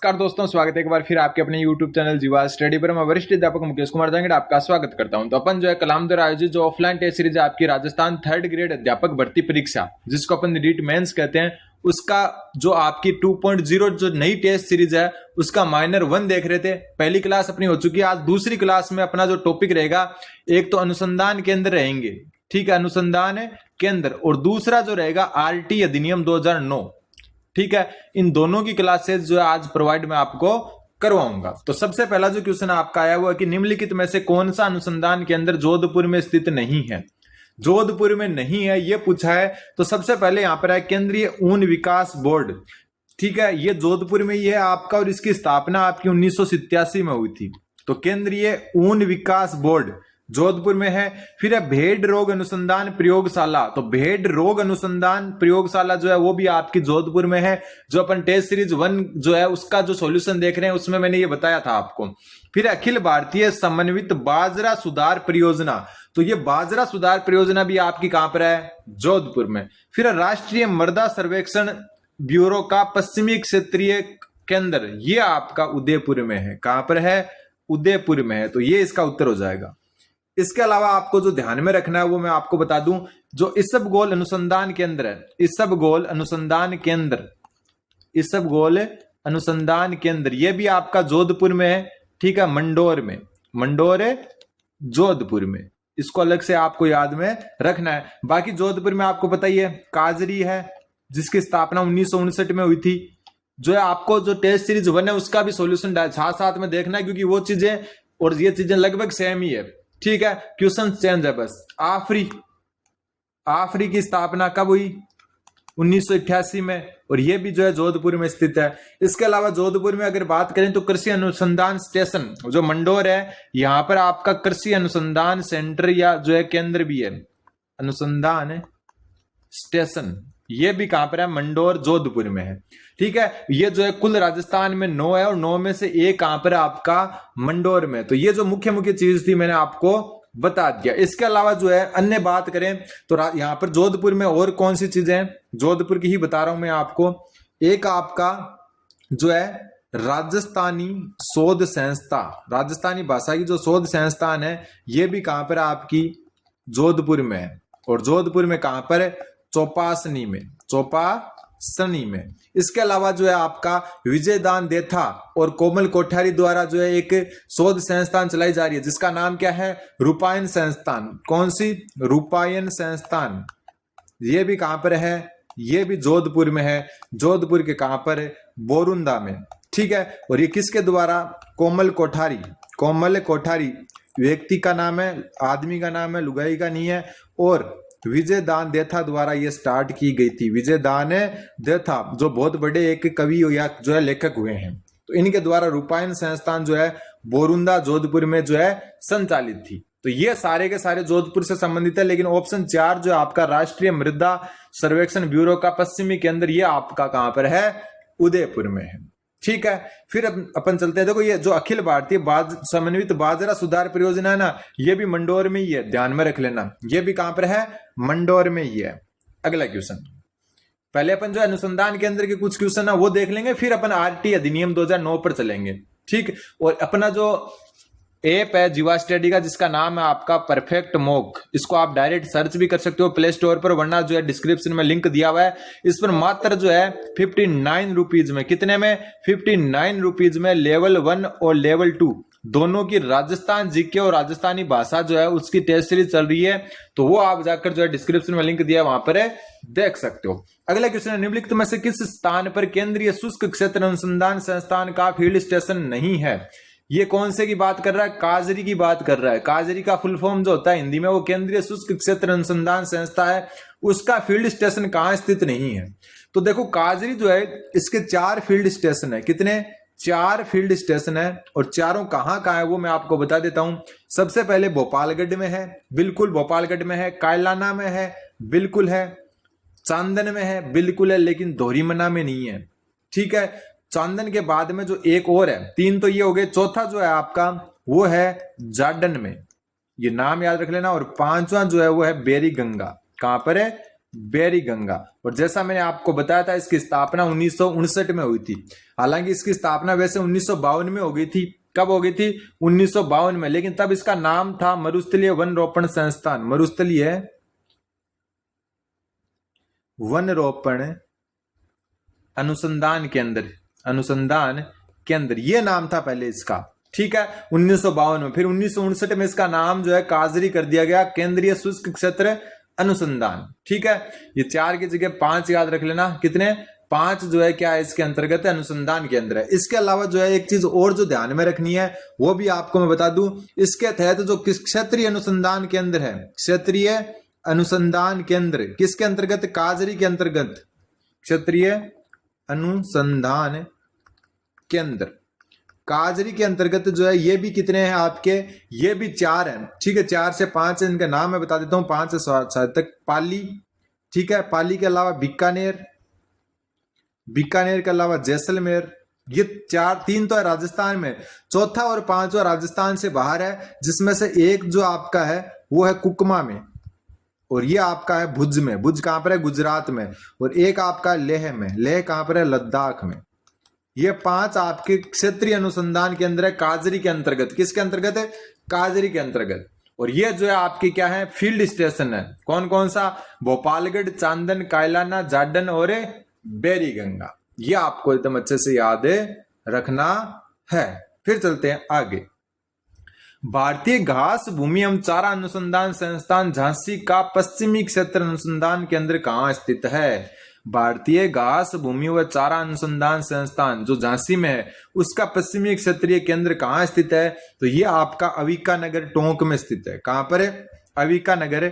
नमस्कार दोस्तों, स्वागत है एक बार फिर आपके अपने YouTube चैनल जीवा स्टडी पर। मैं वरिष्ठ अध्यापक मुकेश कुमार जांगड़ आपका स्वागत करता हूं। तो अपन जो है कलाम द्वारा आयोजित जो ऑफलाइन टेस्ट सीरीज है आपकी राजस्थान 3rd ग्रेड अध्यापक भर्ती परीक्षा, जिसको अपन रीट मेंस कहते हैं, उसका जो आपकी 2.0 जो नई टेस्ट सीरीज है उसका माइनर 1 देख रहे थे। पहली क्लास अपनी हो चुकी है। आज दूसरी क्लास में अपना जो टॉपिक रहेगा, एक तो अनुसंधान केंद्र रहेंगे, ठीक है, अनुसंधान केंद्र, और दूसरा जो रहेगा आरटी अधिनियम 2009, ठीक है। इन दोनों की क्लासेस जो है आज प्रोवाइड मैं आपको करवाऊंगा। तो सबसे पहला जो क्वेश्चन आपका आया हुआ है कि निम्नलिखित में से कौन सा अनुसंधान केंद्र जोधपुर में स्थित नहीं है, जोधपुर में नहीं है ये पूछा है। तो सबसे पहले यहां पर है केंद्रीय ऊन विकास बोर्ड, ठीक है, ये जोधपुर में ही है आपका, और इसकी स्थापना आपकी 1987 में हुई थी। तो केंद्रीय ऊन विकास बोर्ड जोधपुर में है। फिर है भेड़ रोग अनुसंधान प्रयोगशाला, तो भेड़ रोग अनुसंधान प्रयोगशाला जो है वो भी आपकी जोधपुर में है। जो अपन टेस्ट सीरीज 1 जो है उसका जो सॉल्यूशन देख रहे हैं उसमें मैंने ये बताया था आपको। फिर अखिल भारतीय समन्वित बाजरा सुधार परियोजना, तो ये बाजरा सुधार परियोजना भी आपकी कहां पर है, जोधपुर में। फिर राष्ट्रीय मृदा सर्वेक्षण ब्यूरो का पश्चिमी क्षेत्रीय केंद्र, ये आपका उदयपुर में है। कहां पर है, उदयपुर में है। तो ये इसका उत्तर हो जाएगा। इसके अलावा आपको जो ध्यान में रखना है वो मैं आपको बता दूं, जो इसबगोल अनुसंधान केंद्र है, इसबगोल अनुसंधान केंद्र, इसबगोल अनुसंधान केंद्र, ये भी आपका जोधपुर में है, ठीक है, मंडोर में, मंडोर जोधपुर में। इसको अलग से आपको याद में रखना है। बाकी जोधपुर में आपको पता ही है काजरी है, जिसकी स्थापना 1959 में हुई थी। जो है आपको जो टेस्ट सीरीज 1 है उसका भी सॉल्यूशन साथ साथ में देखना है, क्योंकि वो चीजें और ये चीजें लगभग सेम ही है, ठीक है, क्वेश्चन चेंज है बस। आफरी की स्थापना कब हुई, 1988 में, और ये भी जो है जोधपुर में स्थित है। इसके अलावा जोधपुर में अगर बात करें तो कृषि अनुसंधान स्टेशन जो मंडोर है, यहां पर आपका कृषि अनुसंधान सेंटर या जो है केंद्र भी है, अनुसंधान स्टेशन, ये भी कहां पर है, मंडोर जोधपुर में है, ठीक है। ये जो है कुल राजस्थान में 9 है, और 9 में से एक कहां पर है आपका, मंडोर में। तो ये जो मुख्य मुख्य चीज थी मैंने आपको बता दिया। इसके अलावा जो है अन्य बात करें तो यहाँ पर जोधपुर में और कौन सी चीजें हैं, जोधपुर की ही बता रहा हूं मैं आपको। एक आपका जो है राजस्थानी शोध संस्था, राजस्थानी भाषा की जो शोध संस्थान है, ये भी कहां पर है आपकी, जोधपुर में है। और जोधपुर में कहां पर है, चौपासनी में, चौपासनी में। इसके अलावा जो है आपका विजयदान देथा और कोमल कोठारी द्वारा जो है एक शोध संस्थान चलाई जा रही है, जिसका नाम क्या है, रूपायन संस्थान। कौन सी, रूपायन संस्थान। ये भी कहां पर है, ये भी जोधपुर में है। जोधपुर के कहां पर है, बोरुंदा में, ठीक है। और ये किसके द्वारा, कोमल कोठारी, कोमल कोठारी व्यक्ति का नाम है, आदमी का नाम है, लुगाई का नहीं है। और विजयदान देथा द्वारा ये स्टार्ट की गई थी। विजयदान देथा जो बहुत बड़े एक कवि या जो है लेखक हुए हैं, तो इनके द्वारा रूपायन संस्थान जो है बोरुंदा जोधपुर में जो है संचालित थी। तो ये सारे के सारे जोधपुर से संबंधित है। लेकिन ऑप्शन 4 जो आपका राष्ट्रीय मृदा सर्वेक्षण ब्यूरो का पश्चिमी केंद्र, ये आपका कहां पर है, उदयपुर में है, ठीक है। फिर अपन चलते हैं। देखो ये जो अखिल भारतीय समन्वित बाजरा सुधार परियोजना है ना, ये भी मंडोर में ही है, ध्यान में रख लेना। ये भी कहां पर है, मंडोर में ही है। अगला क्वेश्चन, पहले अपन जो अनुसंधान केंद्र के कुछ क्वेश्चन है वो देख लेंगे, फिर अपन आरटी अधिनियम 2009 पर चलेंगे, ठीक। और अपना जो ऐप है जीवा स्टडी का, जिसका नाम है आपका परफेक्ट मॉक, इसको आप डायरेक्ट सर्च भी कर सकते हो प्ले स्टोर पर, वरना जो है डिस्क्रिप्शन में लिंक दिया हुआ है। इस पर मात्र जो है 59 रुपीज में, कितने में, 59 रुपीज में लेवल 1 और लेवल 2 दोनों की राजस्थान जीके और राजस्थानी भाषा जो है उसकी टेस्ट सीरीज चल रही है। तो वो आप जाकर जो है डिस्क्रिप्शन में लिंक दिया वहां पर है, देख सकते हो। अगला क्वेश्चन है, निम्नलिखित में से किस स्थान पर केंद्रीय शुष्क क्षेत्र अनुसंधान संस्थान का फील्ड स्टेशन नहीं है। ये कौन से की बात कर रहा है, काजरी की बात कर रहा है। काजरी का फुल फॉर्म जो होता है हिंदी में, वो केंद्रीय शुष्क क्षेत्र अनुसंधान संस्था है, उसका फील्ड स्टेशन कहां स्थित नहीं है। तो देखो काजरी जो है, इसके 4 फील्ड स्टेशन है। कितने, 4 फील्ड स्टेशन है, और चारों कहां है वो मैं आपको बता देता हूं। सबसे पहले भोपालगढ़ में है, बिल्कुल भोपालगढ़ में है। कायलाना में है, बिल्कुल है। चांदन में है, बिल्कुल है, लेकिन धोरीमना में नहीं है, ठीक है। चांदन के बाद में जो एक और है, 3 तो ये हो गए, चौथा जो है आपका वो है जाडन में, ये नाम याद रख लेना। और 5वां जो है वो है बेरी गंगा, कहां पर है, बेरी गंगा। और जैसा मैंने आपको बताया था इसकी स्थापना 1959 में हुई थी। हालांकि इसकी स्थापना वैसे 1952 में हो गई थी। कब हो गई थी? 1952 में। लेकिन तब इसका नाम था मरुस्थलीय वन रोपण संस्थान, मरुस्थलीय वन रोपण अनुसंधान केंद्र, अनुसंधान केंद्र ये नाम था पहले इसका। ठीक है, 1952 में। फिर 1959 में इसका नाम जो है काजरी कर दिया गया, केंद्रीय शुष्क क्षेत्र अनुसंधान। ठीक है, ये 4 की जगह 5 याद रख लेना। कितने? 5 जो है क्या है इसके अंतर्गत अनुसंधान केंद्र है। इसके अलावा जो है एक चीज और जो ध्यान में रखनी है वो भी आपको मैं बता दूं, इसके तहत जो क्षेत्रीय अनुसंधान केंद्र है, क्षेत्रीय अनुसंधान केंद्र किसके अंतर्गत? काजरी के अंतर्गत क्षेत्रीय अनुसंधान केंद्र काजरी के अंतर्गत जो है ये भी कितने हैं आपके? ये भी 4 हैं। ठीक है, 4 से 5 इनका नाम मैं बता देता हूं, 5 से 7 तक। पाली, ठीक है, पाली के अलावा बीकानेर, बीकानेर के अलावा जैसलमेर, ये 3 तो है राजस्थान में, चौथा और 5वां राजस्थान से बाहर है, जिसमें से एक जो आपका है वो है कुकमा में, और ये आपका है भुज में। भुज कहां पर है? गुजरात में। और एक आपका लेह में, लेह कहां पर है? लद्दाख में। ये 5 आपके क्षेत्रीय अनुसंधान केंद्र है काजरी के अंतर्गत। किसके अंतर्गत है? काजरी के अंतर्गत। और ये जो है आपकी क्या है? फील्ड स्टेशन है। कौन कौन सा? भोपालगढ़, चांदन, कायलाना, जाडन और बेरी गंगा। ये आपको एकदम अच्छे से याद रखना है। फिर चलते हैं आगे। भारतीय घास भूमि एवं चारा अनुसंधान संस्थान झांसी का पश्चिमी क्षेत्र अनुसंधान केंद्र कहाँ स्थित है? भारतीय घास भूमि व चारा अनुसंधान संस्थान जो झांसी में है, उसका पश्चिमी क्षेत्रीय केंद्र कहाँ स्थित है? तो ये आपका अविका नगर टोंक में स्थित है। कहां पर है? अविका नगर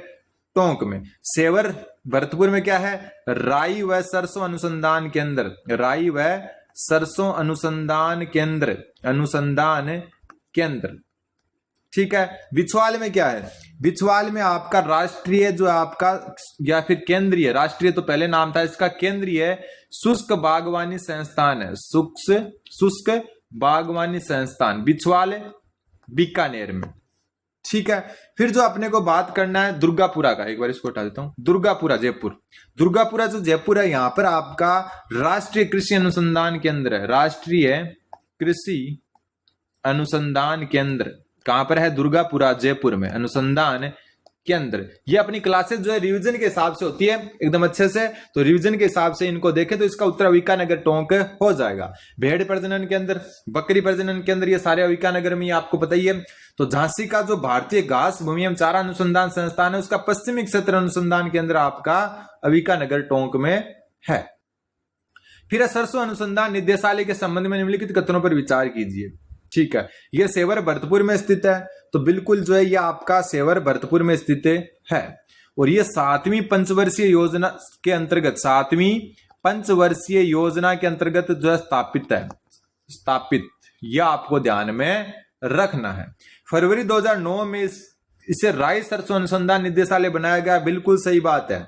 टोंक में। सेवर भरतपुर में क्या है? राई व सरसों अनुसंधान केंद्र, राई व सरसों अनुसंधान केंद्र, अनुसंधान केंद्र। ठीक है, बिछवाल में क्या है? बिछवाल में आपका राष्ट्रीय जो आपका या फिर केंद्रीय, राष्ट्रीय तो पहले नाम था इसका, केंद्रीय शुष्क बागवानी संस्थान है, शुष्क बागवानी संस्थान, बिछवाल बीकानेर में। ठीक है, फिर जो अपने को बात करना है दुर्गापुरा का, एक बार इसको हटा देता हूं। दुर्गापुरा जयपुर, दुर्गापुरा जो जयपुर है, यहां पर आपका राष्ट्रीय कृषि अनुसंधान केंद्र है, राष्ट्रीय कृषि अनुसंधान केंद्र। कहां पर है? दुर्गापुरा जयपुर में, अनुसंधान केंद्र। ये अपनी क्लासेस जो है रिवीजन के हिसाब से होती है एकदम अच्छे से, तो रिवीजन के हिसाब से इनको देखें तो इसका उत्तर अविका नगर टोंक हो जाएगा। भेड़ प्रजनन केंद्र, बकरी प्रजनन केंद्र, ये सारे अविका नगर में आपको पता ही है। तो झांसी का जो भारतीय घास भूमि एवं चारा अनुसंधान संस्थान है, उसका पश्चिमी क्षेत्र अनुसंधान केंद्र आपका अविका नगर टोंक में है। फिर सरसों अनुसंधान निदेशालय के संबंध में निम्नलिखित कथनों पर विचार कीजिए। ठीक है, यह सेवर भरतपुर में स्थित है, तो बिल्कुल जो है यह आपका सेवर भरतपुर में स्थित है। और यह 7वीं पंचवर्षीय योजना के अंतर्गत, 7वीं पंचवर्षीय योजना के अंतर्गत जो है स्थापित है, स्थापित, यह आपको ध्यान में रखना है। फरवरी 2009 में इसे राई सरसों अनुसंधान निदेशालय बनाया गया, बिल्कुल सही बात है।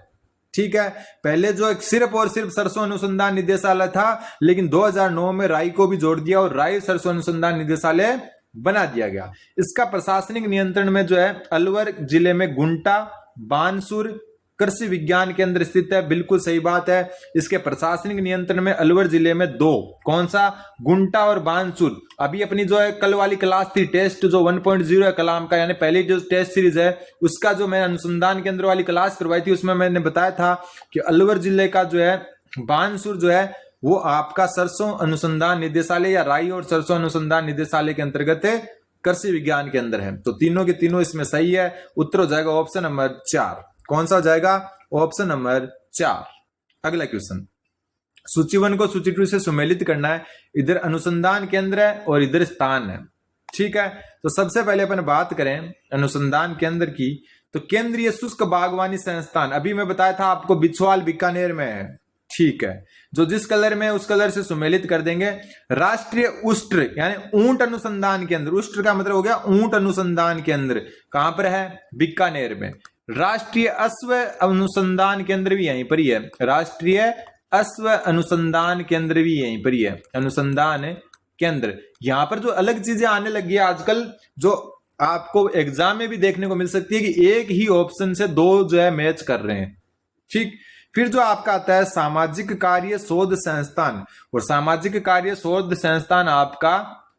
ठीक है, पहले जो सिर्फ और सिर्फ सरसों अनुसंधान निदेशालय था, लेकिन 2009 में राई को भी जोड़ दिया और राई सरसों अनुसंधान निदेशालय बना दिया गया। इसका प्रशासनिक नियंत्रण में जो है अलवर जिले में गुंटा बानसूर कृषि विज्ञान केंद्र स्थित है, बिल्कुल सही बात है। इसके प्रशासनिक नियंत्रण में अलवर जिले में 2, कौन सा? गुंटा और बानसूर। अभी अपनी जो है कल वाली क्लास थी टेस्ट जो 1.0 है कलाम का, यानी पहली जो टेस्ट सीरीज है उसका जो मैं अनुसंधान केंद्र वाली क्लास करवाई थी, उसमें मैंने बताया था कि अलवर जिले का जो है बानसूर जो है वो आपका सरसों अनुसंधान निदेशालय या राई और सरसों अनुसंधान निदेशालय के अंतर्गत कृषि विज्ञान केंद्र है। तो तीनों के तीनों इसमें सही है। उत्तर हो जाएगा ऑप्शन नंबर 4। कौन सा हो जाएगा? Option number 4। अगला क्वेश्चन, सूची 1 को सूची 2 से सुमेलित करना है। इधर अनुसंधान केंद्र है और इधर स्थान है। ठीक है, तो सबसे पहले अपन बात करें अनुसंधान केंद्र की, तो केंद्रीय शुष्क बागवानी संस्थान, अभी मैं बताया था आपको बिछवाल बीकानेर में है। ठीक है, जो जिस कलर में उस कलर से सुमेलित कर देंगे। राष्ट्रीय उष्ट्र यानी ऊंट अनुसंधान केंद्र, उष्ट्र का मतलब हो गया ऊंट अनुसंधान केंद्र, कहां पर है? बीकानेर में। राष्ट्रीय अश्व अनुसंधान केंद्र भी यहीं पर ही है, राष्ट्रीय अश्व अनुसंधान केंद्र भी यहीं पर ही है, अनुसंधान केंद्र। यहां पर जो अलग चीजें आने लगी है आजकल, जो आपको एग्जाम में भी देखने को मिल सकती है कि एक ही ऑप्शन से 2 जो है मैच कर रहे हैं। ठीक, फिर जो आपका आता है सामाजिक कार्य शोध संस्थान, और सामाजिक कार्य शोध संस्थान आपका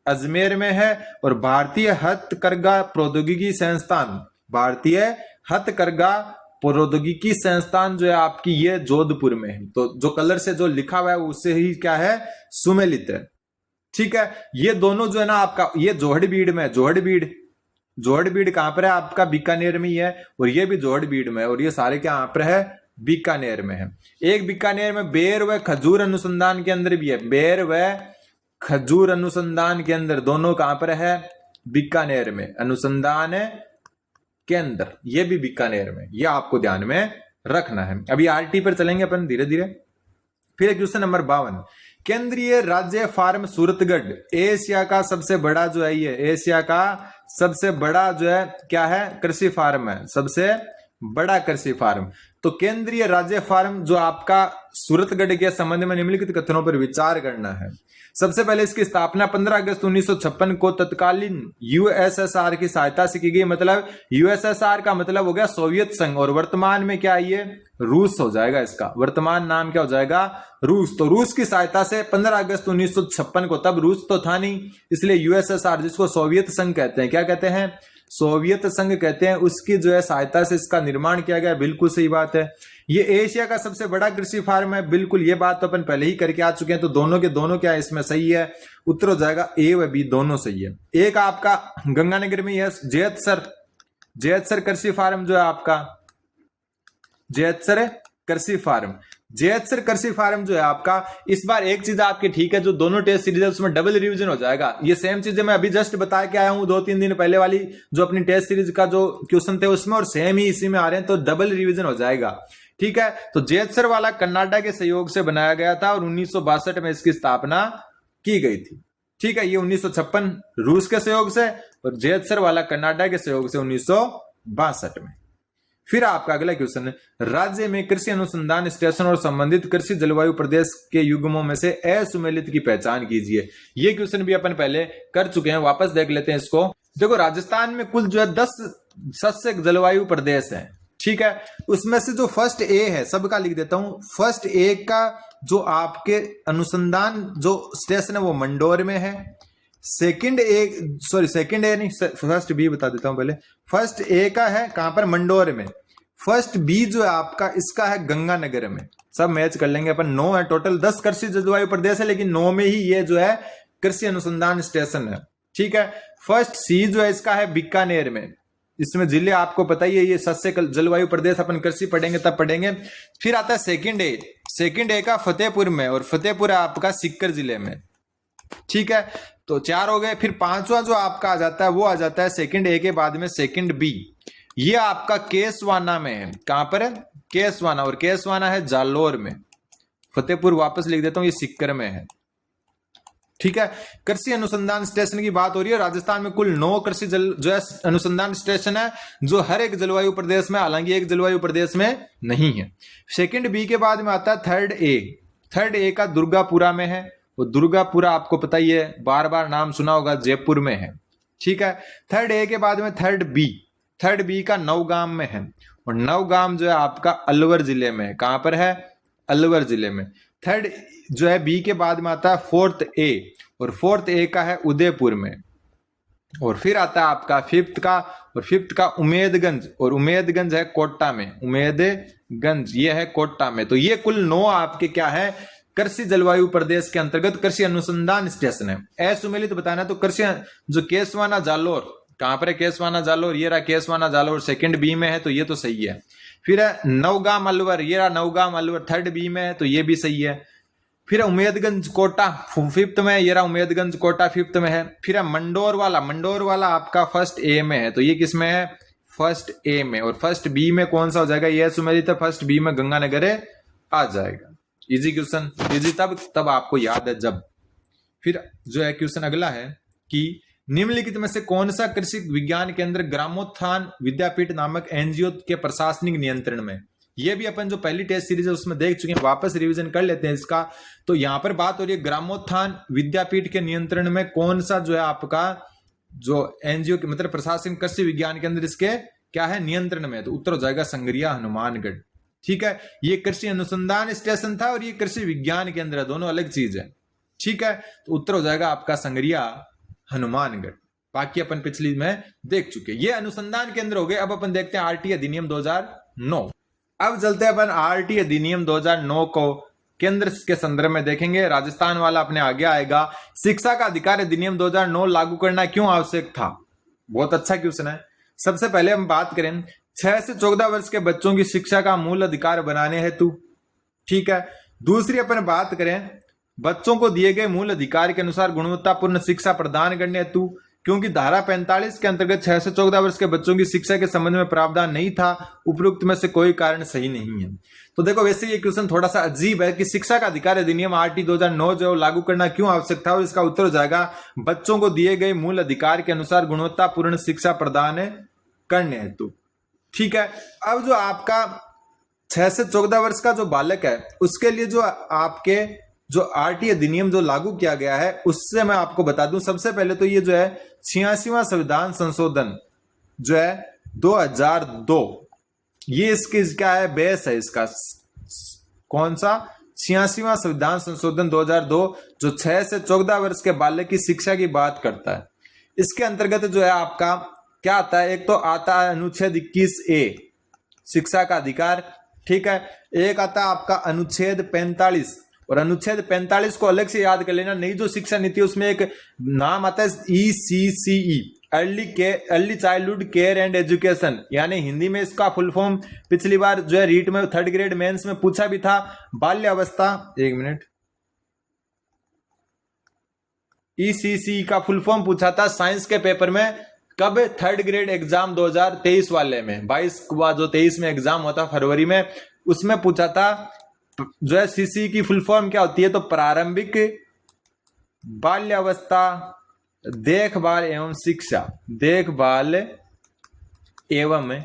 अजमेर में है। और भारतीय हथकरघा प्रौद्योगिकी संस्थान, भारतीय हथकरघा प्रौद्योगिकी संस्थान जो है आपकी ये जोधपुर में है। तो जो कलर से जो लिखा हुआ है उससे ही क्या है, सुमेलित है। ठीक है, ये दोनों जो है ना आपका, ये जोहड़बीड़ में, जोहड़बीड़ कहां पर है आपका, बीकानेर में ही है। और ये भी जोहड़बीड़ में, और ये सारे क्या पर है, बीकानेर में है। एक बीकानेर में बेर व खजूर अनुसंधान केंद्र भी है, बेर व खजूर अनुसंधान केंद्र दोनों कहां पर है, बीकानेर में, अनुसंधान केंद्र ये भी बीकानेर में, ये आपको ध्यान में रखना है। अभी आरटी पर चलेंगे अपन धीरे धीरे। फिर क्वेश्चन नंबर 52, केंद्रीय राज्य फार्म सूरतगढ़ एशिया का सबसे बड़ा जो है, ये एशिया का सबसे बड़ा जो है क्या है, कृषि फार्म है, सबसे बड़ा कृषि फार्म। तो केंद्रीय राज्य फार्म जो आपका सूरतगढ़ के संबंध में निम्नलिखित कथनों पर विचार करना है। सबसे पहले इसकी स्थापना 15 अगस्त 1956 को तत्कालीन यूएसएसआर की सहायता से की गई। मतलब यूएसएसआर का मतलब हो गया सोवियत संघ, और वर्तमान में क्या, ये रूस हो जाएगा, इसका वर्तमान नाम क्या हो जाएगा, रूस। तो रूस की सहायता से 15 अगस्त 1956 को, तब रूस तो था नहीं, इसलिए यूएसएसआर जिसको सोवियत संघ कहते हैं, क्या कहते हैं, सोवियत संघ कहते हैं, उसकी जो है सहायता से इसका निर्माण किया गया। बिल्कुल सही बात है। ये एशिया का सबसे बड़ा कृषि फार्म है, बिल्कुल ये बात तो अपन पहले ही करके आ चुके हैं। तो दोनों के दोनों क्या है इसमें सही है, उत्तर हो जाएगा ए व बी दोनों सही है। एक आपका गंगानगर में है जैतसर कृषि फार्म जो है आपका, जैतसर कृषि फार्म, जैतसर कृषि फार्म जो है आपका, इस बार एक चीज आपकी ठीक है, जो दोनों टेस्ट सीरीज है उसमें डबल रिवीजन हो जाएगा। ये सेम चीजें मैं अभी जस्ट बता के आया हूं 2-3 दिन पहले वाली जो अपनी टेस्ट सीरीज का जो क्वेश्चन थे उसमें, और सेम ही इसी में आ रहे हैं, तो डबल रिवीजन हो जाएगा। ठीक है, तो जैतसर वाला कर्नाटक के सहयोग से बनाया गया था और 1962 में इसकी स्थापना की गई थी। ठीक है, ये 1956 रूस के सहयोग से, और जैतसर वाला कर्नाटक के सहयोग से 1962 में। फिर आपका अगला क्वेश्चन है, राज्य में कृषि अनुसंधान स्टेशन और संबंधित कृषि जलवायु प्रदेश के युग्मों में से असुमेलित की पहचान कीजिए। ये क्वेश्चन भी अपन पहले कर चुके हैं, वापस देख लेते हैं इसको। देखो, राजस्थान में कुल जो है 10 सस्य जलवायु प्रदेश है। ठीक है, उसमें से जो फर्स्ट ए है, सबका लिख देता हूं, फर्स्ट ए का जो आपके अनुसंधान जो स्टेशन है वो मंडोर में है। सेकंड ए नहीं, फर्स्ट बी बता देता हूं पहले। फर्स्ट ए का है कहां पर, मंडोर में। फर्स्ट बी जो है आपका, इसका है गंगानगर में। सब मैच कर लेंगे अपन, 9 है टोटल, 10 कृषि जलवायु प्रदेश है, लेकिन 9 में ही ये जो है कृषि अनुसंधान स्टेशन है। ठीक है, फर्स्ट सी जो है इसका है बीकानेर में। इसमें जिले आपको पता ही है, ये सस्य जलवायु प्रदेश अपन कृषि पढ़ेंगे तब पढ़ेंगे। फिर आता है सेकंड ए का फतेहपुर में, और फतेहपुर है आपका सीकर जिले में। ठीक है, तो 4 हो गए। फिर 5वां जो आपका आ जाता है वो आ जाता है सेकंड ए के बाद में सेकंड बी, ये आपका केसवाना में है। कहां पर है, केसवाना, और केसवाना है जालोर में। फतेहपुर वापस लिख देता हूं, ये सीकर में है। ठीक है, कृषि अनुसंधान स्टेशन की बात हो रही है। राजस्थान में कुल 9 कृषि जो है अनुसंधान स्टेशन है, जो हर एक जलवायु प्रदेश में, हालांकि एक जलवायु प्रदेश में नहीं है। सेकंड बी के बाद में आता है थर्ड ए का दुर्गापुरा में है। वो दुर्गापुरा आपको पता ही है, बार बार नाम सुना होगा, जयपुर में है। ठीक है, थर्ड ए के बाद में थर्ड बी का नौगाम में है, और नौगाम जो है आपका अलवर जिले में है। कहां पर है, अलवर जिले में। थर्ड जो है बी के बाद में आता है फोर्थ ए, और फोर्थ ए का है उदयपुर में। और फिर आता है आपका फिफ्थ का उमेदगंज, और उमेदगंज है कोटा में। उमेदगंज ये है कोटा में। तो ये कुल 9 आपके क्या है, कृषि जलवायु प्रदेश के अंतर्गत कृषि अनुसंधान स्टेशन है। असुमेलित बताना तो कृषि जो केसवाना जालोर, कहां पर है केसवाना जालोर, ये रहा केसवाना जालोर, सेकंड बी में है, तो ये तो सही है। फिर है नवगाम अलवर, ये रहा नवगाम अलवर, थर्ड बी में है, तो ये भी सही है। फिर उमेदगंज कोटा फिफ्थ में, ये रहा उमेदगंज कोटा फिफ्थ में है। फिर है मंडोर वाला आपका फर्स्ट ए में है, तो ये किस में है, फर्स्ट ए में। और फर्स्ट बी में कौन सा हो जाएगा, ये सुमेलित है, फर्स्ट बी में गंगानगर आ जाएगा। इजी क्वेश्चन, इजी तब आपको याद है जब। फिर जो है क्वेश्चन अगला है कि निम्नलिखित में से कौन सा कृषि विज्ञान केंद्र ग्रामोत्थान विद्यापीठ नामक एनजीओ के प्रशासनिक नियंत्रण में। ये भी अपन जो पहली टेस्ट सीरीज है उसमें देख चुके हैं, वापस रिवीजन कर लेते हैं इसका। तो यहां पर बात हो रही है ग्रामोत्थान विद्यापीठ के नियंत्रण में कौन सा जो है आपका जो एनजीओ के मतलब प्रशासनिक कृषि विज्ञान केंद्र इसके क्या है नियंत्रण में। तो उत्तर हो जाएगा संग्रिया हनुमानगढ़। ठीक है, ये कृषि अनुसंधान स्टेशन था और ये कृषि विज्ञान केंद्र है, दोनों अलग चीज है। ठीक है, तो उत्तर हो जाएगा आपका संग्रिया हनुमानगढ़। बाकी अपन पिछली में देख चुके, ये अनुसंधान केंद्र हो गए। अब अपन देखते हैं आरटी अधिनियम 2009। अब चलते हैं अपन आरटी अधिनियम 2009 को केंद्र के संदर्भ में देखेंगे। राजस्थान वाला अपने आगे आएगा। शिक्षा का अधिकार अधिनियम 2009 लागू करना क्यों आवश्यक था? बहुत अच्छा क्वेश्चन है। सबसे पहले हम बात करें 6 से 14 वर्ष के बच्चों की शिक्षा का मूल अधिकार बनाने हेतु। ठीक है, दूसरी अपन बात करें बच्चों को दिए गए मूल अधिकार के अनुसार गुणवत्तापूर्ण शिक्षा प्रदान करने हेतु, क्योंकि धारा 45 के अंतर्गत 6 से 14 वर्ष के बच्चों की शिक्षा के संबंध में प्रावधान नहीं था। उपरोक्त में से कोई कारण सही नहीं है। तो देखो, वैसे ये क्वेश्चन थोड़ा सा अजीब है कि शिक्षा का अधिकार अधिनियम आरटी 2009 जो लागू करना क्यों आवश्यक था, और इसका उत्तर हो जाएगा बच्चों को दिए गए मूल अधिकार के अनुसार गुणवत्तापूर्ण शिक्षा प्रदान करने हेतु। ठीक है, अब जो आपका 6 से 14 वर्ष का जो बालक है उसके लिए जो आपके जो आरटी अधिनियम जो लागू किया गया है उससे मैं आपको बता दूं, सबसे पहले तो ये जो है 86वां संविधान संशोधन जो है 2002, ये इसकी क्या है, बेस है इसका। कौन सा? 86वां संविधान संशोधन 2002 जो 6 से 14 वर्ष के बालक की शिक्षा की बात करता है। इसके अंतर्गत जो है आपका क्या आता है, एक तो आता है अनुच्छेद 21A शिक्षा का अधिकार। ठीक है, एक आता है आपका अनुच्छेद 45, और अनुच्छेद 45 को अलग से याद कर लेना। नई जो शिक्षा नीति उसमें एक नाम आता है ECCE, early childhood care and education, यानी हिंदी में इसका फुल फॉर्म पिछली बार जो है रीट में 3rd ग्रेड मेंस में पूछा भी था, बाल्यावस्था। एक मिनट, ECCE का फुल फॉर्म पूछा था साइंस के पेपर में, कब? 3rd ग्रेड एग्जाम 2023 वाले में, 22 का जो 23 में एग्जाम होता फरवरी में, उसमें पूछा था जो है सीसी की फुल फॉर्म क्या होती है, तो प्रारंभिक बाल्यावस्था देखभाल एवं शिक्षा, देखभाल एवं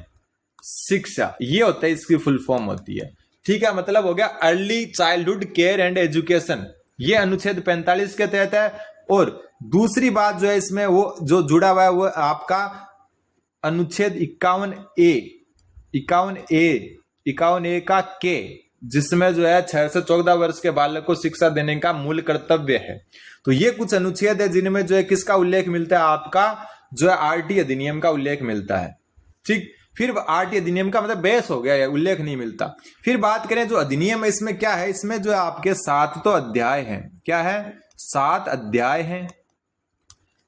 शिक्षा, ये होता है इसकी फुल फॉर्म होती है। ठीक है, मतलब हो गया early childhood care and education, ये अनुच्छेद 45 के तहत है। और दूसरी बात जो है इसमें वो जो जुड़ा हुआ है वो आपका अनुच्छेद 51A का के, जिसमें जो है 6 से 14 वर्ष के बालक को शिक्षा देने का मूल कर्तव्य है। तो ये कुछ अनुच्छेद है जिनमें जो है किसका उल्लेख मिलता है, आपका जो है आरटी अधिनियम का उल्लेख मिलता है। ठीक, फिर आरटी अधिनियम का मतलब बेस हो गया है, उल्लेख नहीं मिलता। फिर बात करें जो अधिनियम है इसमें क्या है, इसमें जो है आपके 7 तो अध्याय हैं। क्या है? 7 अध्याय हैं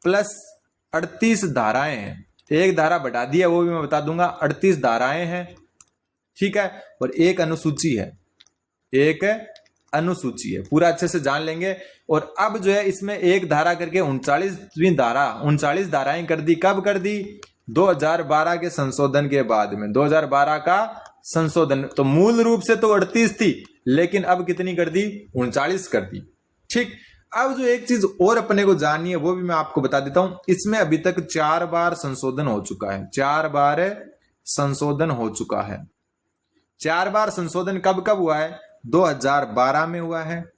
प्लस 38 धाराएं हैं। एक धारा बढ़ा दी है वो भी मैं बता दूंगा, 38 धाराएं हैं। ठीक है, और एक अनुसूची है, एक अनुसूची है, पूरा अच्छे से जान लेंगे। और अब जो है इसमें एक धारा करके 39वीं धारा, 39 धाराएं कर दी। कब कर दी? 2012 के संशोधन के बाद में, 2012 का संशोधन। तो मूल रूप से तो 38 थी, लेकिन अब कितनी कर दी? 39 कर दी। ठीक, अब जो एक चीज और अपने को जाननी है वो भी मैं आपको बता देता हूं। इसमें अभी तक 4 बार संशोधन हो चुका है, 4 बार संशोधन हो चुका है। 4 बार संशोधन कब कब हुआ है? 2012 में हुआ है,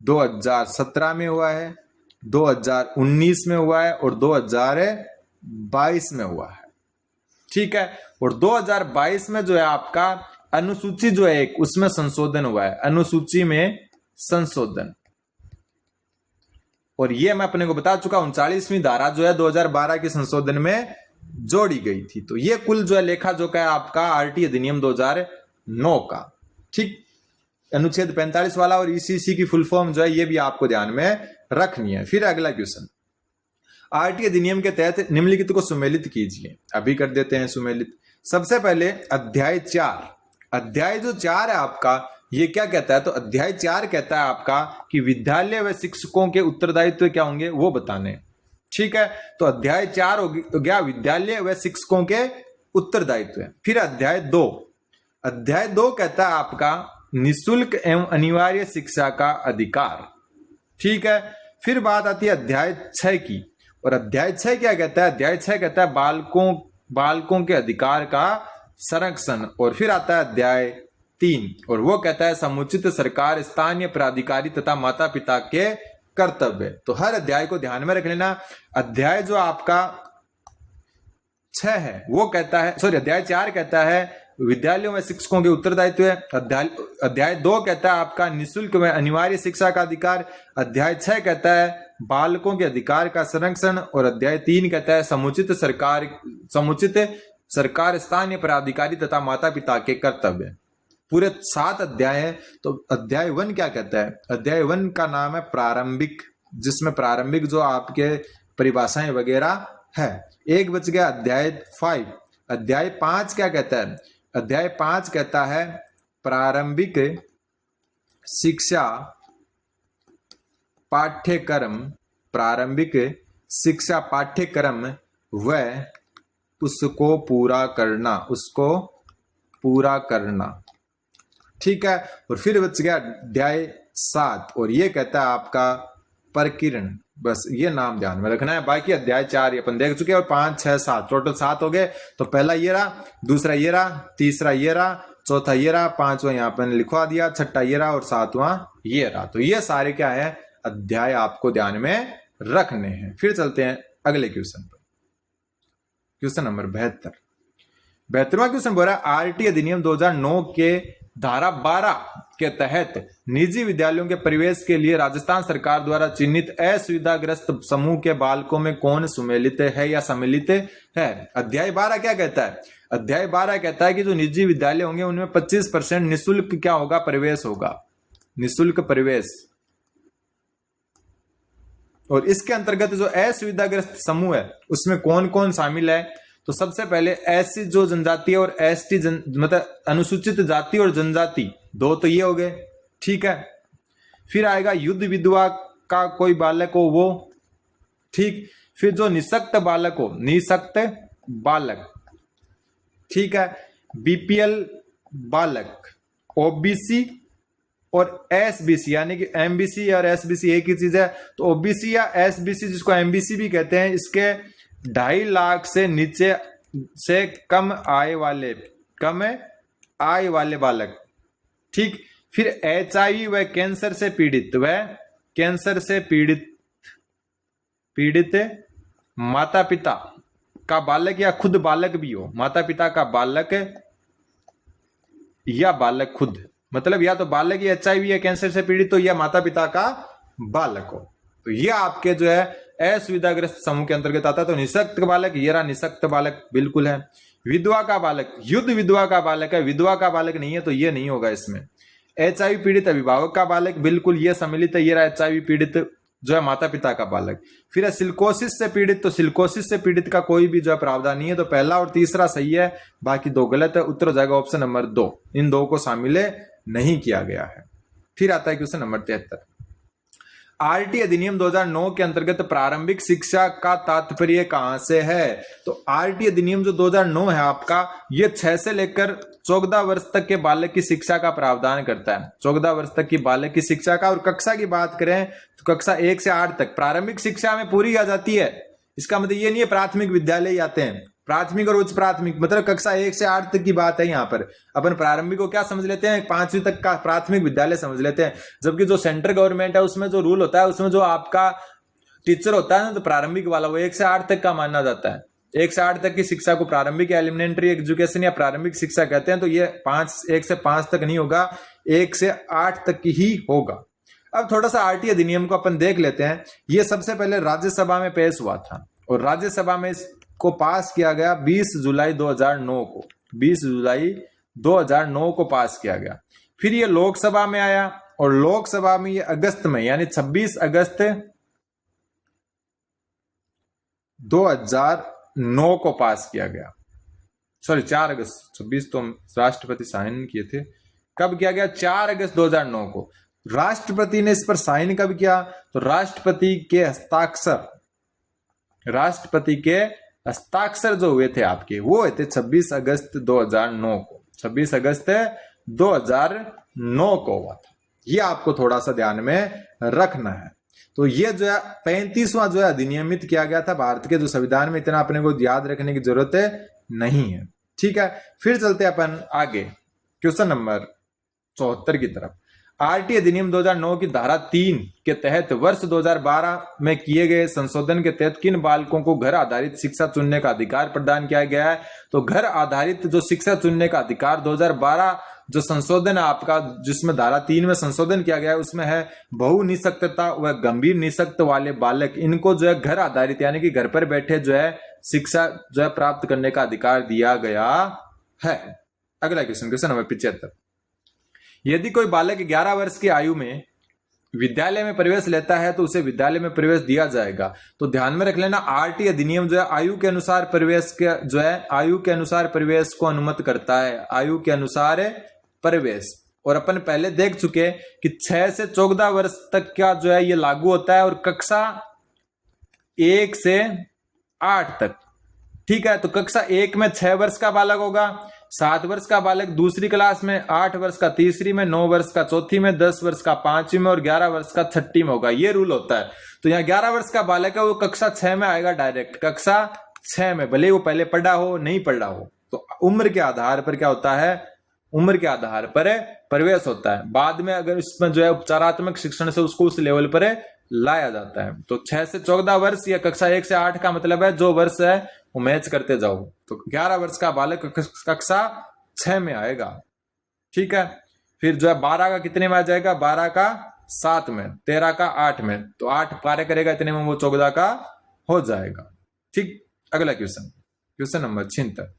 2017 में हुआ है, 2019 में हुआ है और 2022 में हुआ है। ठीक है, और 2022 में जो है आपका अनुसूची जो है एक, उसमें संशोधन हुआ है, अनुसूची में संशोधन। और ये मैं अपने को बता चुका, 39वीं धारा जो है 2012 के संशोधन में जोड़ी गई थी। तो ये कुल जो है लेखा जोखा है आपका आरटी अधिनियम 2009 का। ठीक, अनुच्छेद 45 वाला और ईसीसी की फुल फॉर्म जो है ये भी आपको ध्यान में रखनी है। फिर अगला क्वेश्चन, आरटी अधिनियम के तहत निम्नलिखित को सुमेलित कीजिए। अभी कर देते हैं सुमेलित। सबसे पहले अध्याय 4, अध्याय जो 4 है आपका, ये क्या कहता है? तो अध्याय 4 कहता है आपका कि विद्यालय व शिक्षकों के उत्तरदायित्व क्या होंगे वो बताने। ठीक है, तो अध्याय 4 हो गया विद्यालय व शिक्षकों के उत्तरदायित्व। फिर अध्याय 2, अध्याय 2 कहता है आपका निशुल्क एवं अनिवार्य शिक्षा का अधिकार। ठीक है, फिर बात आती है अध्याय 6 की, और अध्याय 6 क्या कहता है? अध्याय 6 कहता है बालकों के अधिकार का संरक्षण। और फिर आता है अध्याय 3, और वो कहता है समुचित सरकार, स्थानीय प्राधिकारी तथा माता पिता के कर्तव्य। तो हर अध्याय को ध्यान में रख लेना। अध्याय जो आपका 6 है वो कहता है, सॉरी अध्याय 4 कहता है विद्यालयों में शिक्षकों के उत्तरदायित्व है। अध्याय 2 कहता है आपका निःशुल्क व अनिवार्य शिक्षा का अधिकार। अध्याय 6 कहता है बालकों के अधिकार का संरक्षण। और अध्याय 3 कहता है समुचित सरकार स्थानीय पदाधिकारी तथा माता पिता के कर्तव्य। पूरे 7 अध्याय है। तो अध्याय 1 क्या कहता है? अध्याय 1 का नाम है प्रारंभिक, जिसमें प्रारंभिक जो आपके परिभाषाएं वगैरह है। एक बच गया अध्याय 5। अध्याय 5 क्या कहता है? अध्याय 5 कहता है प्रारंभिक शिक्षा पाठ्यक्रम, प्रारंभिक शिक्षा पाठ्यक्रम व उसको पूरा करना, ठीक है। और फिर बच गया अध्याय 7 और ये कहता है आपका प्रकीर्ण। बस ये नाम ध्यान में रखना है। बाकी अध्याय 4 ये अपन देख चुके हैं और 5, 6, 7 टोटल 7 हो गए। तो पहला ये रहा, दूसरा ये रहा, तीसरा ये रहा, चौथा ये रहा, 5वां यहाँ पर लिखवा दिया, 6ठा ये रहा और 7वां ये रहा। तो ये सारे क्या है? अध्याय आपको ध्यान में रखने हैं। फिर चलते हैं अगले क्वेश्चन पर। क्वेश्चन नंबर 72वां क्वेश्चन बोल रहा है आरटी अधिनियम 2009 के धारा 12 के तहत निजी विद्यालयों के प्रवेश के लिए राजस्थान सरकार द्वारा चिन्हित असुविधाग्रस्त समूह के बालकों में कौन सम्मिलित है या सम्मिलित है? अध्याय 12 क्या कहता है? अध्याय 12 कहता है कि जो निजी विद्यालय होंगे उनमें 25% निःशुल्क क्या होगा? प्रवेश होगा, निःशुल्क प्रवेश। और इसके अंतर्गत जो असुविधाग्रस्त समूह है उसमें कौन कौन शामिल है? तो सबसे पहले ऐसी जो जनजाति और एसटी मतलब अनुसूचित जाति और जनजाति, 2 तो ये हो गए, ठीक है। फिर आएगा युद्ध विधवा का कोई बालक हो वो, ठीक। फिर जो निःशक्त बालक हो, निःशक्त बालक, ठीक है। बीपीएल बालक, ओबीसी और एसबीसी, यानी कि एमबीसी और एसबीसी एक ही चीज है। तो ओबीसी या एसबीसी जिसको एमबीसी भी कहते हैं, इसके 2.5 लाख से नीचे से कम आय वाले बालक, ठीक। फिर एचआईवी व कैंसर से पीड़ित माता पिता का बालक या खुद बालक भी हो, माता पिता का बालक या बालक खुद, मतलब या तो बालक या एचआईवी या कैंसर से पीड़ित हो या माता पिता का बालक हो। तो ये आपके जो है असुविधाग्रस्त समूह के अंतर्गत आता है। तो निःशक्त बालक, ये रहा निःशक्त बालक, बिल्कुल है। विधवा का बालक, युद्ध विधवा का बालक है, विधवा का बालक नहीं है, तो ये नहीं होगा इसमें। एचआईवी पीड़ित अभिभावक का बालक, बिल्कुल ये सम्मिलित है, ये रहा एचआईवी पीड़ित जो है माता पिता का बालक। फिर है सिलिकोसिस से पीड़ित, तो सिलिकोसिस से पीड़ित का कोई भी जो है प्रावधान नहीं है। तो पहला और तीसरा सही है, बाकी 2 गलत है। उत्तर हो जाएगा ऑप्शन नंबर 2, इन 2 को शामिल नहीं किया गया है। फिर आता है क्वेश्चन नंबर 73। आरटी अधिनियम 2009 के अंतर्गत प्रारंभिक शिक्षा का तात्पर्य कहां से है? तो आरटी अधिनियम जो 2009 है आपका, ये 6 से लेकर 14 वर्ष तक के बालक की शिक्षा का प्रावधान करता है। 14 वर्ष तक की बालक की शिक्षा का। और कक्षा की बात करें तो कक्षा 1 से 8 तक प्रारंभिक शिक्षा में पूरी आ जाती है। इसका मतलब ये नहीं है प्राथमिक विद्यालय आते हैं, प्राथमिक और उच्च प्राथमिक, मतलब कक्षा 1 से 8 तक की बात है। यहाँ पर अपन प्रारंभिक को क्या समझ लेते हैं? 5वीं तक का प्राथमिक विद्यालय समझ लेते हैं। जबकि जो सेंट्रल गवर्नमेंट है उसमें जो रूल होता है, उसमें जो आपका टीचर होता है ना, तो प्रारंभिक वाला वो 1 से 8 तक का माना जाता है। 1 से 8 तक की शिक्षा को प्रारंभिक एलिमेंट्री एजुकेशन या प्रारंभिक शिक्षा कहते हैं। तो ये 1 से 5 तक नहीं होगा, 1 से 8 तक ही होगा। अब थोड़ा सा आरटी अधिनियम को अपन देख लेते हैं। ये सबसे पहले राज्यसभा में पेश हुआ था और राज्यसभा में को पास किया गया 20 जुलाई 2009 को, 20 जुलाई 2009 को पास किया गया। फिर ये लोकसभा में आया और लोकसभा में ये अगस्त में, यानी 26 अगस्त 2009 को पास किया गया। सॉरी 4 अगस्त, 26 तो राष्ट्रपति साइन किए थे। कब किया गया? 4 अगस्त 2009 को। राष्ट्रपति ने इस पर साइन कब किया? तो राष्ट्रपति के हस्ताक्षर जो हुए थे आपके, वो हुए थे 26 अगस्त 2009 को। 26 अगस्त 2009 को हुआ था। ये आपको थोड़ा सा ध्यान में रखना है। तो ये जो है 35वां जो है अधिनियमित किया गया था भारत के जो संविधान में। इतना अपने को याद रखने की जरूरत नहीं है, ठीक है। फिर चलते अपन आगे क्वेश्चन नंबर 74 की तरफ। आरटी अधिनियम 2009 की धारा 3 के तहत वर्ष 2012 में किए गए संशोधन के तहत किन बालकों को घर आधारित शिक्षा चुनने का अधिकार प्रदान किया गया है? तो घर आधारित जो शिक्षा चुनने का अधिकार 2012 जो संशोधन है आपका, जिसमें धारा 3 में संशोधन किया गया है, उसमें है बहु निःशक्तता व गंभीर निःशक्त वाले बालक, इनको जो है घर आधारित यानी कि घर पर बैठे जो है शिक्षा जो है प्राप्त करने का अधिकार दिया गया है। अगला क्वेश्चन, क्वेश्चन नंबर 75। यदि कोई बालक 11 वर्ष की आयु में विद्यालय में प्रवेश लेता है तो उसे विद्यालय में प्रवेश दिया जाएगा। तो ध्यान में रख लेना, आरटी अधिनियम जो है आयु के अनुसार प्रवेश के जो है आयु के अनुसार प्रवेश को अनुमति करता है, आयु के अनुसार प्रवेश। और अपन पहले देख चुके कि 6 से 14 वर्ष तक का जो है ये लागू होता है, और कक्षा 1 से 8 तक। ठीक है, तो कक्षा 1 में 6 वर्ष का बालक होगा, 7 वर्ष का बालक दूसरी क्लास में, 8 वर्ष का तीसरी में, 9 वर्ष का चौथी में, 10 वर्ष का पांचवी में और 11 वर्ष का छठी में होगा। ये रूल होता है। तो यहाँ 11 वर्ष का बालक है वो कक्षा 6 में आएगा, डायरेक्ट कक्षा 6 में, भले वो पहले पढ़ा हो नहीं पढ़ा हो। तो उम्र के आधार पर क्या होता है, उम्र के आधार पर प्रवेश होता है। बाद में अगर इसमें जो है उपचारात्मक शिक्षण से उसको उस लेवल पर लाया जाता है। तो 6 से 14 वर्ष या कक्षा 1 से 8 का मतलब है जो वर्ष है वो मैच करते जाओ। तो 11 वर्ष का बालक कक्षा 6 में आएगा। ठीक है, फिर जो है 12 का कितने में आ जाएगा, 12 का 7 में, 13 का 8 में, तो 8 कार्य करेगा इतने में, वो 14 का हो जाएगा। ठीक, अगला क्वेश्चन, क्वेश्चन नंबर 76।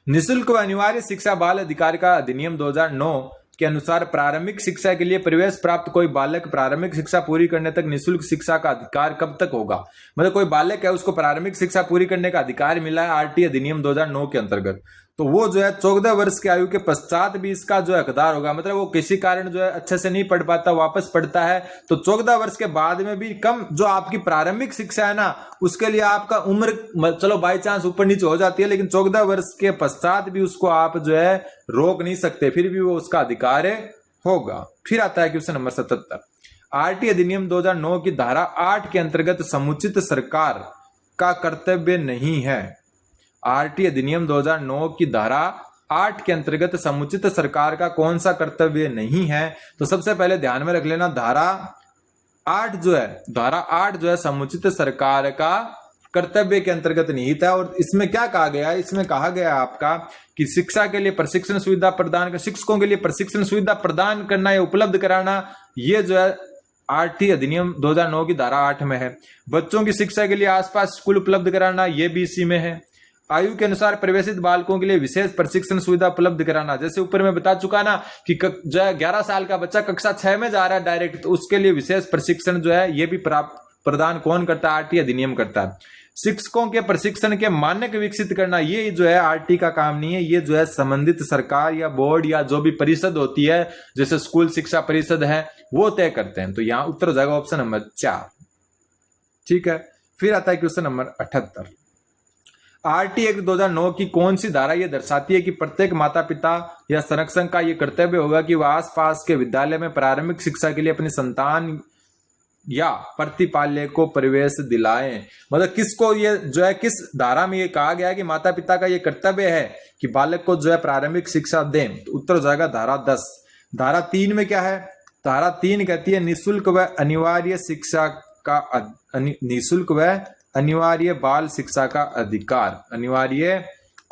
निःशुल्क व अनिवार्य शिक्षा बाल अधिकार का अधिनियम 2009 के अनुसार प्रारंभिक शिक्षा के लिए प्रवेश प्राप्त कोई बालक प्रारंभिक शिक्षा पूरी करने तक निःशुल्क शिक्षा का अधिकार कब तक होगा? मतलब कोई बालक है उसको प्रारंभिक शिक्षा पूरी करने का अधिकार मिला है आरटी अधिनियम 2009 के अंतर्गत, तो वो जो है 14 वर्ष की आयु के पश्चात भी इसका जो है हकदार होगा। मतलब वो किसी कारण जो है अच्छे से नहीं पढ़ पाता, वापस पढ़ता है, तो 14 वर्ष के बाद में भी कम जो आपकी प्रारंभिक शिक्षा है ना, उसके लिए आपका उम्र चलो बाई चांस ऊपर नीचे हो जाती है, लेकिन 14 वर्ष के पश्चात भी उसको आप जो है रोक नहीं सकते, फिर भी वो उसका अधिकार होगा। फिर आता है क्वेश्चन नंबर 77। आरटी अधिनियम 2009 की धारा 8 के अंतर्गत समुचित सरकार का कर्तव्य नहीं है। आरटी अधिनियम 2009 की धारा 8 के अंतर्गत समुचित सरकार का कौन सा कर्तव्य नहीं है? तो सबसे पहले ध्यान में रख लेना, धारा 8 जो है समुचित सरकार का कर्तव्य के अंतर्गत निहित है। और इसमें क्या कहा गया है, इसमें कहा गया है आपका कि शिक्षा के लिए प्रशिक्षण सुविधा प्रदान कर, शिक्षकों के लिए प्रशिक्षण सुविधा प्रदान करना या उपलब्ध कराना, ये जो है आरटी अधिनियम 2009 की धारा 8 में है। बच्चों की शिक्षा के लिए आसपास स्कूल उपलब्ध कराना, ये भी इसी में है। आयु के अनुसार प्रवेशित बालकों के लिए विशेष प्रशिक्षण सुविधा उपलब्ध कराना, जैसे ऊपर मैं बता चुका ना कि जो है 11 साल का बच्चा कक्षा 6 में जा रहा है डायरेक्ट, तो उसके लिए विशेष प्रशिक्षण जो है ये भी प्रदान कौन करता है, आरटी अधिनियम करता है। शिक्षकों के प्रशिक्षण के मानक विकसित करना, ये जो है आरटी का काम नहीं है, ये जो है संबंधित सरकार या बोर्ड या जो भी परिषद होती है, जैसे स्कूल शिक्षा परिषद है, वो तय करते हैं। तो यहाँ उत्तर हो जाएगा ऑप्शन नंबर 4। ठीक है, फिर आता है क्वेश्चन नंबर 78। आरटी एक्ट 2009 की कौन सी धारा यह दर्शाती है कि प्रत्येक माता पिता या संरक्षक का यह कर्तव्य होगा कि वह आसपास के विद्यालय में प्रारंभिक शिक्षा के लिए अपनी संतान या प्रतिपाल्य को प्रवेश दिलाएं? मतलब किसको ये जो है किस धारा में ये कहा गया है कि माता पिता का ये कर्तव्य है कि बालक को जो है प्रारंभिक शिक्षा दें? तो उत्तर हो जाएगा धारा 10। धारा 3 में क्या है? धारा 3 कहती है निःशुल्क व अनिवार्य शिक्षा का निःशुल्क व अनिवार्य बाल शिक्षा का अधिकार, अनिवार्य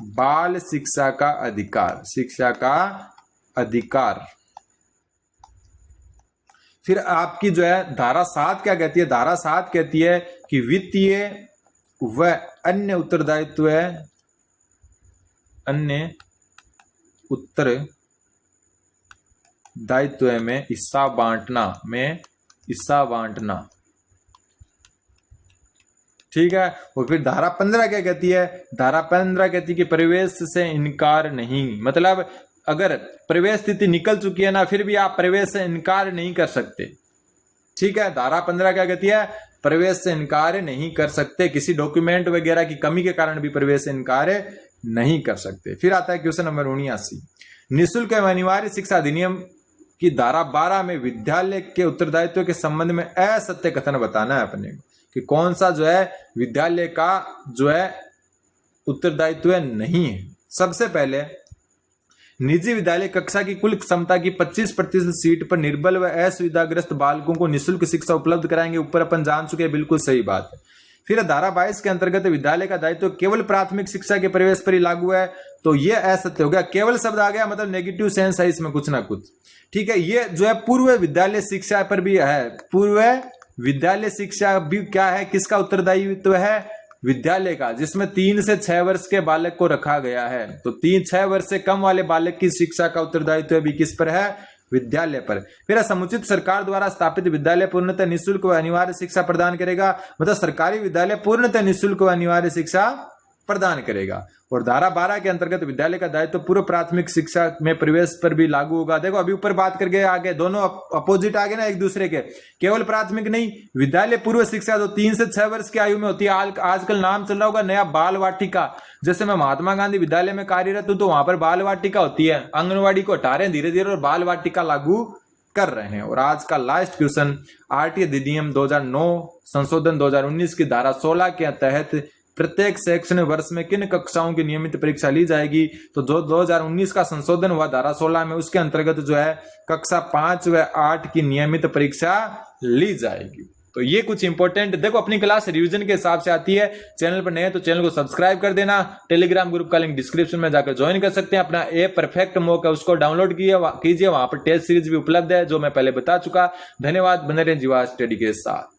बाल शिक्षा का अधिकार, शिक्षा का अधिकार। फिर आपकी जो है धारा 7 क्या कहती है? धारा 7 कहती है कि वित्तीय व अन्य उत्तरदायित्व, अन्य उत्तरदायित्व में हिस्सा बांटना। ठीक है, और फिर धारा 15 क्या कहती है? धारा 15 कहती है कि प्रवेश से इनकार नहीं, मतलब अगर प्रवेश स्थिति निकल चुकी है ना, फिर भी आप प्रवेश से इनकार नहीं कर सकते। ठीक है, धारा 15 क्या कहती है? प्रवेश से इनकार नहीं कर सकते, किसी डॉक्यूमेंट वगैरह की कमी के कारण भी प्रवेश से इनकार नहीं कर सकते। फिर आता है क्वेश्चन नंबर 79। निःशुल्क एवं अनिवार्य शिक्षा अधिनियम की धारा 12 में विद्यालय के उत्तरदायित्व के संबंध में असत्य कथन बताना है अपने को कि कौन सा जो है विद्यालय का जो है उत्तरदायित्व नहीं है। सबसे पहले निजी विद्यालय कक्षा की कुल क्षमता की 25% सीट पर निर्बल व असुविधाग्रस्त बालकों को निःशुल्क शिक्षा उपलब्ध कराएंगे। ऊपर अपन जान चुके हैं, बिल्कुल सही बात है। फिर धारा 22 के अंतर्गत विद्यालय का दायित्व केवल प्राथमिक शिक्षा के प्रवेश पर ही लागू है, तो ये असत्य हो गया। केवल शब्द आ गया मतलब नेगेटिव सेंस है इसमें कुछ ना कुछ, ठीक है। ये जो है पूर्व विद्यालय शिक्षा पर भी है। पूर्व विद्यालय शिक्षा भी क्या है, किसका उत्तरदायित्व है, विद्यालय का, जिसमें 3 से 6 वर्ष के बालक को रखा गया है। तो 3-6 वर्ष से कम वाले बालक की शिक्षा का उत्तरदायित्व भी किस पर है, विद्यालय पर। फिर समुचित सरकार द्वारा स्थापित विद्यालय पूर्णतः निःशुल्क व अनिवार्य शिक्षा प्रदान करेगा, मतलब सरकारी विद्यालय पूर्णतः निःशुल्क व अनिवार्य शिक्षा प्रदान करेगा। और धारा 12 के अंतर्गत विद्यालय का दायित्व पूर्व प्राथमिक शिक्षा में प्रवेश पर भी लागू होगा। देखो अभी ऊपर बात करके आगे दोनों अपोजिट आ गए ना एक दूसरे के, केवल प्राथमिक नहीं, विद्यालय पूर्व शिक्षा जो 3 से 6 वर्ष की आयु में होती है। आजकल नाम चल रहा होगा नया बाल वाटिका, जैसे मैं महात्मा गांधी विद्यालय में कार्यरत हूं तो वहां पर बाल वाटिका होती है। आंगनबाड़ी को हटा रहे हैं धीरे धीरे और बाल वाटिका लागू कर रहे हैं। और आज का लास्ट क्वेश्चन, आरटीए अधिनियम 2009 संशोधन 2019 की धारा 16 के तहत प्रत्येक शैक्षणिक वर्ष में किन कक्षाओं की नियमित परीक्षा ली जाएगी। तो जो 2019 का संशोधन हुआ धारा 16 में, उसके अंतर्गत जो है कक्षा 5 व 8 की नियमित परीक्षा ली जाएगी। तो ये कुछ इंपॉर्टेंट, देखो अपनी क्लास रिवीजन के हिसाब से आती है। चैनल पर नए हैं तो चैनल को सब्सक्राइब कर देना। टेलीग्राम ग्रुप का लिंक डिस्क्रिप्शन में जाकर ज्वाइन कर सकते हैं। अपना ऐप परफेक्ट मॉक है उसको डाउनलोड कीजिए, वहां पर टेस्ट सीरीज भी उपलब्ध है जो मैं पहले बता चुका। धन्यवाद, बने रहें जीवा स्टडी के साथ।